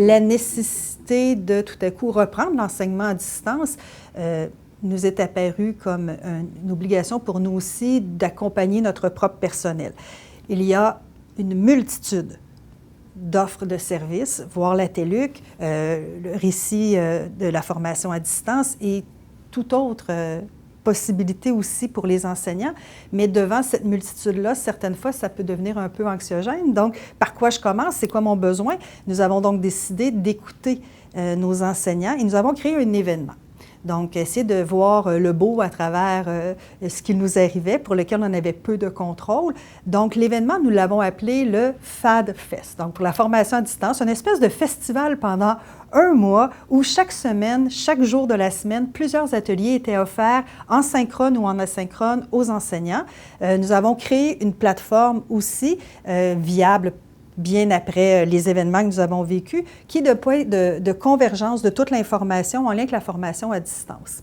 la nécessité de tout à coup reprendre l'enseignement à distance nous est apparue comme une obligation pour nous aussi d'accompagner notre propre personnel. Il y a une multitude d'offres de services, voire la TELUC, le récit de la formation à distance et toute autre possibilité aussi pour les enseignants. Mais devant cette multitude-là, certaines fois, ça peut devenir un peu anxiogène. Donc, par quoi je commence? C'est quoi mon besoin? Nous avons donc décidé d'écouter nos enseignants et nous avons créé un événement. Donc, essayer de voir le beau à travers ce qui nous arrivait, pour lequel on avait peu de contrôle. Donc, l'événement, nous l'avons appelé le FAD Fest, donc pour la formation à distance, une espèce de festival pendant un mois où chaque semaine, chaque jour de la semaine, plusieurs ateliers étaient offerts en synchrone ou en asynchrone aux enseignants. Nous avons créé une plateforme aussi viable bien après les événements que nous avons vécus, qui est de point de convergence de toute l'information en lien avec la formation à distance.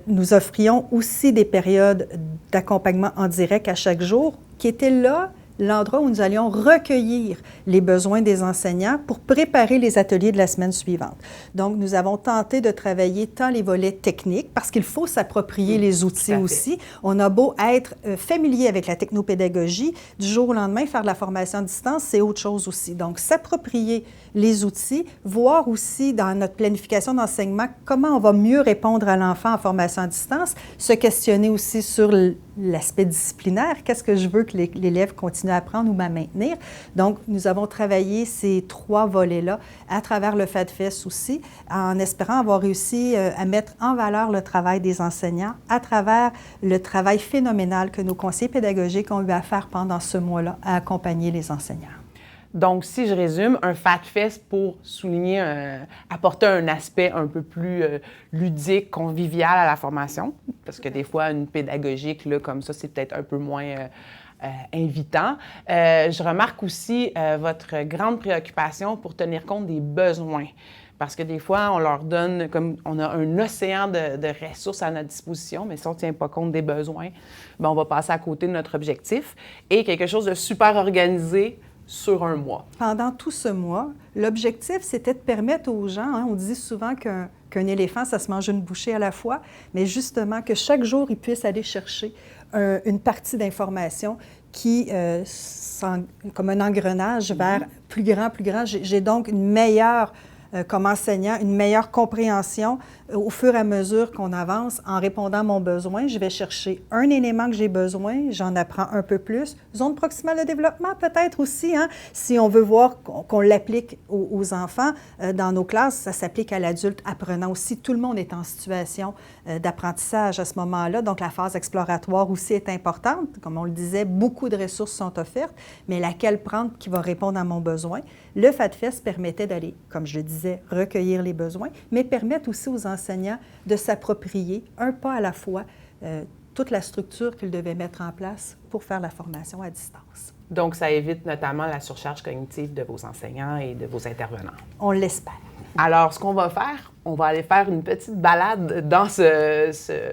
Nous offrions aussi des périodes d'accompagnement en direct à chaque jour, qui étaient là l'endroit où nous allions recueillir les besoins des enseignants pour préparer les ateliers de la semaine suivante. Donc, nous avons tenté de travailler tant les volets techniques, parce qu'il faut s'approprier les outils aussi. On a beau être familier avec la technopédagogie, du jour au lendemain, faire de la formation à distance, c'est autre chose aussi. Donc, s'approprier les outils, voir aussi dans notre planification d'enseignement comment on va mieux répondre à l'enfant en formation à distance, se questionner aussi sur l'aspect disciplinaire, qu'est-ce que je veux que l'élève continue à apprendre ou à maintenir. Donc, nous avons travaillé ces trois volets-là à travers le FADFest aussi, en espérant avoir réussi à mettre en valeur le travail des enseignants à travers le travail phénoménal que nos conseillers pédagogiques ont eu à faire pendant ce mois-là, à accompagner les enseignants. Donc, si je résume, un FADFest pour souligner, apporter un aspect un peu plus ludique, convivial à la formation, parce que des fois, une pédagogique là, comme ça, c'est peut-être un peu moins invitant. Je remarque aussi votre grande préoccupation pour tenir compte des besoins. Parce que des fois, on leur donne, comme on a un océan de ressources à notre disposition, mais si on ne tient pas compte des besoins, bien, on va passer à côté de notre objectif. Et quelque chose de super organisé sur un mois. Pendant tout ce mois, l'objectif, c'était de permettre aux gens, on dit souvent qu'un éléphant, ça se mange une bouchée à la fois, mais justement que chaque jour, ils puissent aller chercher une partie d'information qui, comme un engrenage vers plus grand, plus grand. J'ai donc une meilleure comme enseignant, une meilleure compréhension au fur et à mesure qu'on avance en répondant à mon besoin. Je vais chercher un élément que j'ai besoin, j'en apprends un peu plus. Zone proximale de développement peut-être aussi, hein? Si on veut voir qu'on l'applique aux enfants dans nos classes, ça s'applique à l'adulte apprenant aussi. Tout le monde est en situation d'apprentissage à ce moment-là, donc la phase exploratoire aussi est importante. Comme on le disait, beaucoup de ressources sont offertes, mais laquelle prendre qui va répondre à mon besoin? Le FADFest permettait d'aller, comme je le disais, recueillir les besoins, mais permettre aussi aux enseignants de s'approprier, un pas à la fois, toute la structure qu'ils devaient mettre en place pour faire la formation à distance. Donc, ça évite notamment la surcharge cognitive de vos enseignants et de vos intervenants. On l'espère. Alors, ce qu'on va faire, on va aller faire une petite balade dans ce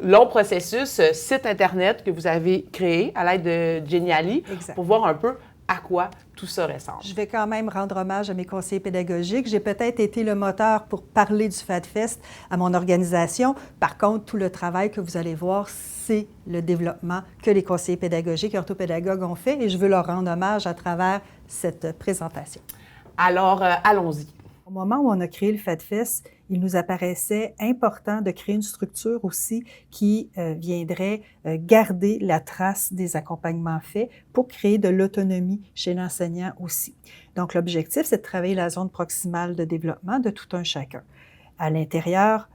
long processus, site Internet que vous avez créé à l'aide de Geniali pour voir un peu à quoi tout ça ressemble. Je vais quand même rendre hommage à mes conseillers pédagogiques. J'ai peut-être été le moteur pour parler du FADFest à mon organisation. Par contre, tout le travail que vous allez voir, c'est le développement que les conseillers pédagogiques et orthopédagogues ont fait et je veux leur rendre hommage à travers cette présentation. Alors, allons-y. Au moment où on a créé le FADFest, il nous apparaissait important de créer une structure aussi qui viendrait garder la trace des accompagnements faits pour créer de l'autonomie chez l'enseignant aussi. Donc, l'objectif, c'est de travailler la zone proximale de développement de tout un chacun. À l'intérieur,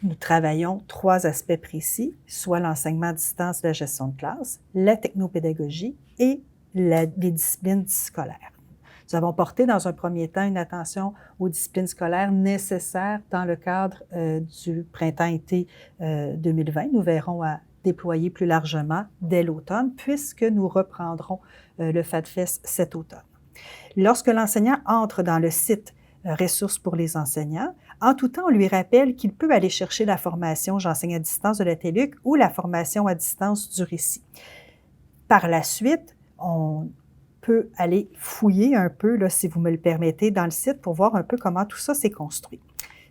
nous travaillons trois aspects précis, soit l'enseignement à distance de la gestion de classe, la technopédagogie et les disciplines scolaires. Nous avons porté dans un premier temps une attention aux disciplines scolaires nécessaires dans le cadre du printemps-été 2020. Nous verrons à déployer plus largement dès l'automne, puisque nous reprendrons le FADFest cet automne. Lorsque l'enseignant entre dans le site Ressources pour les enseignants, en tout temps, on lui rappelle qu'il peut aller chercher la formation J'enseigne à distance de la TELUC ou la formation à distance du récit. Par la suite, on peut aller fouiller un peu, là, si vous me le permettez, dans le site pour voir un peu comment tout ça s'est construit.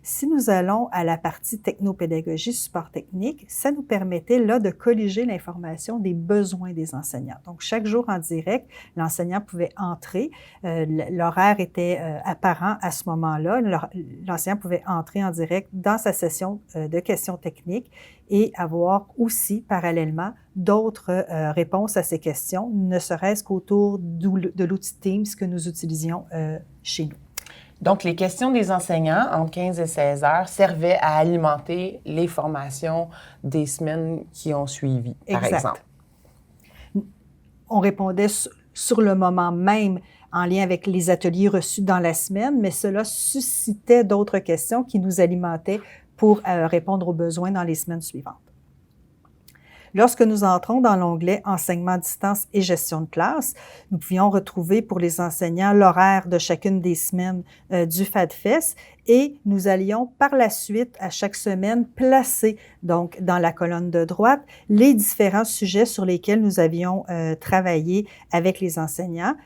Si nous allons à la partie technopédagogie, support technique, ça nous permettait là de colliger l'information des besoins des enseignants. Donc, chaque jour en direct, l'enseignant pouvait entrer, l'horaire était apparent à ce moment-là, l'enseignant pouvait entrer en direct dans sa session de questions techniques et avoir aussi, parallèlement, d'autres réponses à ces questions, ne serait-ce qu'autour de l'outil Teams que nous utilisions chez nous. Donc, les questions des enseignants entre 15 et 16 heures servaient à alimenter les formations des semaines qui ont suivi, par exemple. On répondait sur le moment même en lien avec les ateliers reçus dans la semaine, mais cela suscitait d'autres questions qui nous alimentaient pour répondre aux besoins dans les semaines suivantes. Lorsque nous entrons dans l'onglet « Enseignement à distance et gestion de classe », nous pouvions retrouver pour les enseignants l'horaire de chacune des semaines du FADFES et nous allions par la suite, à chaque semaine, placer donc dans la colonne de droite les différents sujets sur lesquels nous avions travaillé avec les enseignants.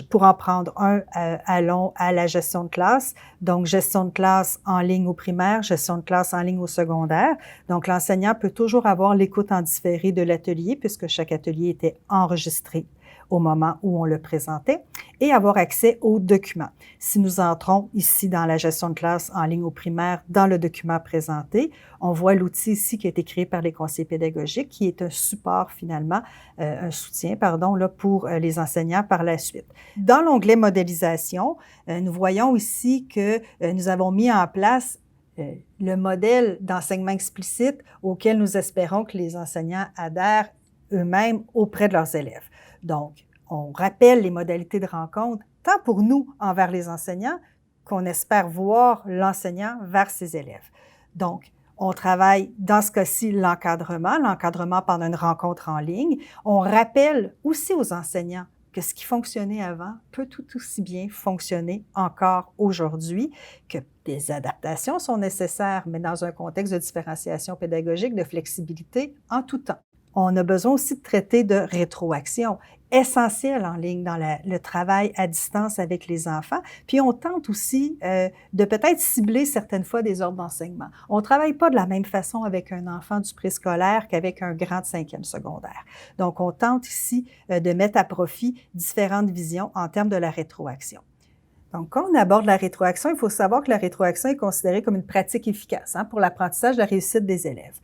Pour en prendre un, allons à la gestion de classe. Donc, gestion de classe en ligne au primaire, gestion de classe en ligne au secondaire. Donc, l'enseignant peut toujours avoir l'écoute en différé de l'atelier puisque chaque atelier était enregistré au moment où on le présentait et avoir accès aux documents. Si nous entrons ici dans la gestion de classe en ligne au primaire, dans le document présenté, on voit l'outil ici qui a été créé par les conseillers pédagogiques, qui est un support finalement, un soutien, pardon, là, pour les enseignants par la suite. Dans l'onglet modélisation, nous voyons ici que nous avons mis en place le modèle d'enseignement explicite auquel nous espérons que les enseignants adhèrent eux-mêmes auprès de leurs élèves. Donc, on rappelle les modalités de rencontre, tant pour nous envers les enseignants, qu'on espère voir l'enseignant vers ses élèves. Donc, on travaille dans ce cas-ci l'encadrement pendant une rencontre en ligne. On rappelle aussi aux enseignants que ce qui fonctionnait avant peut tout aussi bien fonctionner encore aujourd'hui, que des adaptations sont nécessaires, mais dans un contexte de différenciation pédagogique, de flexibilité en tout temps. On a besoin aussi de traiter de rétroaction, essentielle en ligne dans le travail à distance avec les enfants. Puis on tente aussi de peut-être cibler certaines fois des ordres d'enseignement. On ne travaille pas de la même façon avec un enfant du préscolaire qu'avec un grand de 5e secondaire. Donc on tente ici de mettre à profit différentes visions en termes de la rétroaction. Donc, quand on aborde la rétroaction, il faut savoir que la rétroaction est considérée comme une pratique efficace pour l'apprentissage de la réussite des élèves.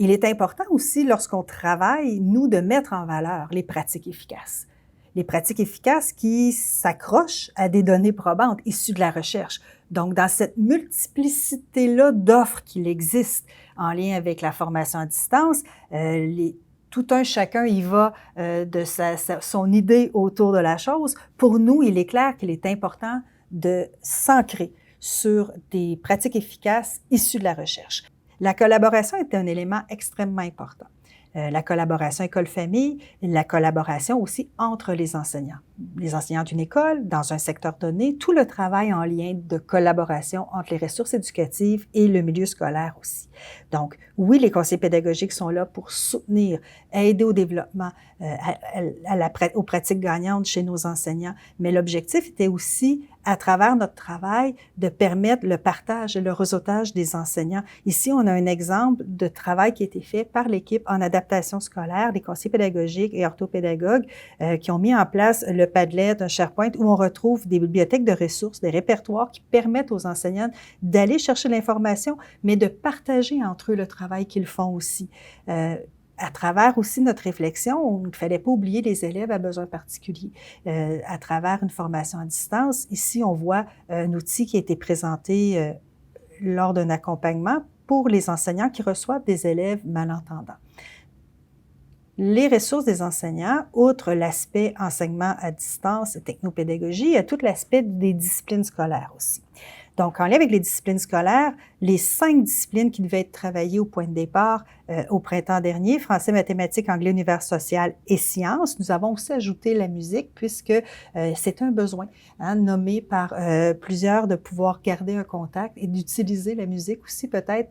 Il est important aussi, lorsqu'on travaille, nous, de mettre en valeur les pratiques efficaces. Les pratiques efficaces qui s'accrochent à des données probantes issues de la recherche. Donc, dans cette multiplicité-là d'offres qu'il existe en lien avec la formation à distance, tout un chacun y va de son idée autour de la chose. Pour nous, il est clair qu'il est important de s'ancrer sur des pratiques efficaces issues de la recherche. La collaboration est un élément extrêmement important. La collaboration école-famille, la collaboration aussi entre les enseignants d'une école, dans un secteur donné, tout le travail en lien de collaboration entre les ressources éducatives et le milieu scolaire aussi. Donc, oui, les conseillers pédagogiques sont là pour soutenir, aider au développement, aux pratiques gagnantes chez nos enseignants, mais l'objectif était aussi, à travers notre travail, de permettre le partage et le réseautage des enseignants. Ici, on a un exemple de travail qui a été fait par l'équipe en adaptation scolaire, des conseillers pédagogiques et orthopédagogues qui ont mis en place le Padlet, un SharePoint, où on retrouve des bibliothèques de ressources, des répertoires qui permettent aux enseignants d'aller chercher l'information, mais de partager entre eux le travail qu'ils font aussi. À travers aussi notre réflexion, il ne fallait pas oublier les élèves à besoins particuliers. À travers une formation à distance, ici, on voit un outil qui a été présenté lors d'un accompagnement pour les enseignants qui reçoivent des élèves malentendants. Les ressources des enseignants, outre l'aspect enseignement à distance et technopédagogie, il y a tout l'aspect des disciplines scolaires aussi. Donc, en lien avec les disciplines scolaires, les 5 disciplines qui devaient être travaillées au point de départ au printemps dernier, français, mathématiques, anglais, univers social et sciences. Nous avons aussi ajouté la musique puisque c'est un besoin nommé par plusieurs de pouvoir garder un contact et d'utiliser la musique aussi peut-être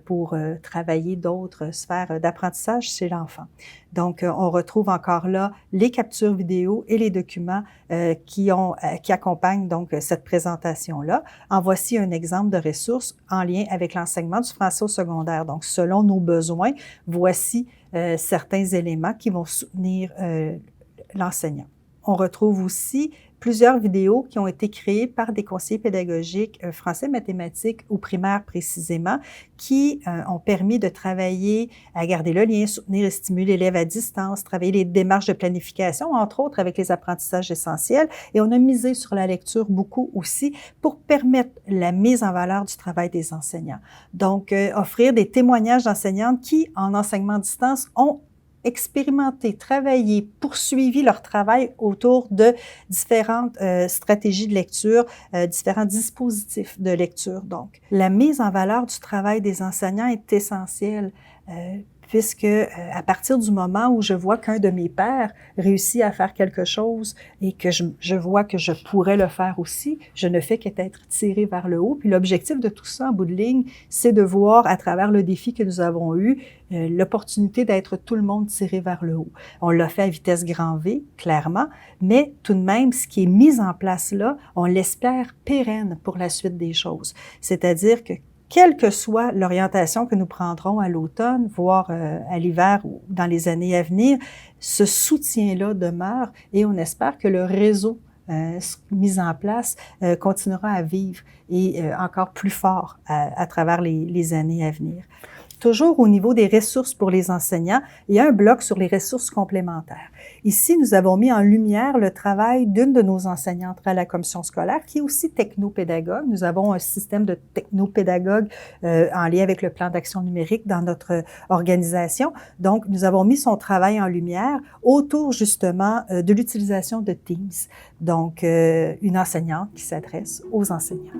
pour travailler d'autres sphères d'apprentissage chez l'enfant. Donc, on retrouve encore là les captures vidéo et les documents qui accompagnent donc cette présentation-là. En voici un exemple de ressources en lien avec l'enseignement du français au secondaire. Donc, selon nos besoins, voici certains éléments qui vont soutenir l'enseignant. On retrouve aussi plusieurs vidéos qui ont été créées par des conseillers pédagogiques français mathématiques ou primaire précisément, qui ont permis de travailler à garder le lien, soutenir et stimuler l'élève à distance, travailler les démarches de planification, entre autres avec les apprentissages essentiels. Et on a misé sur la lecture beaucoup aussi pour permettre la mise en valeur du travail des enseignants. Donc, offrir des témoignages d'enseignantes qui, en enseignement à distance, ont expérimenté, travaillé, poursuivi leur travail autour de différentes stratégies de lecture, différents dispositifs de lecture. Donc, la mise en valeur du travail des enseignants est essentielle. Puisque à partir du moment où je vois qu'un de mes pairs réussit à faire quelque chose et que je vois que je pourrais le faire aussi, je ne fais qu'être tiré vers le haut. Puis l'objectif de tout ça, en bout de ligne, c'est de voir à travers le défi que nous avons eu, l'opportunité d'être tout le monde tiré vers le haut. On l'a fait à vitesse grand V, clairement, mais tout de même, ce qui est mis en place là, on l'espère pérenne pour la suite des choses. C'est-à-dire que quelle que soit l'orientation que nous prendrons à l'automne, voire à l'hiver ou dans les années à venir, ce soutien-là demeure et on espère que le réseau mis en place continuera à vivre et encore plus fort à travers les années à venir. Toujours au niveau des ressources pour les enseignants, il y a un bloc sur les ressources complémentaires. Ici, nous avons mis en lumière le travail d'une de nos enseignantes à la commission scolaire, qui est aussi technopédagogue. Nous avons un système de technopédagogues en lien avec le plan d'action numérique dans notre organisation. Donc, nous avons mis son travail en lumière autour justement de l'utilisation de Teams. Donc, une enseignante qui s'adresse aux enseignants.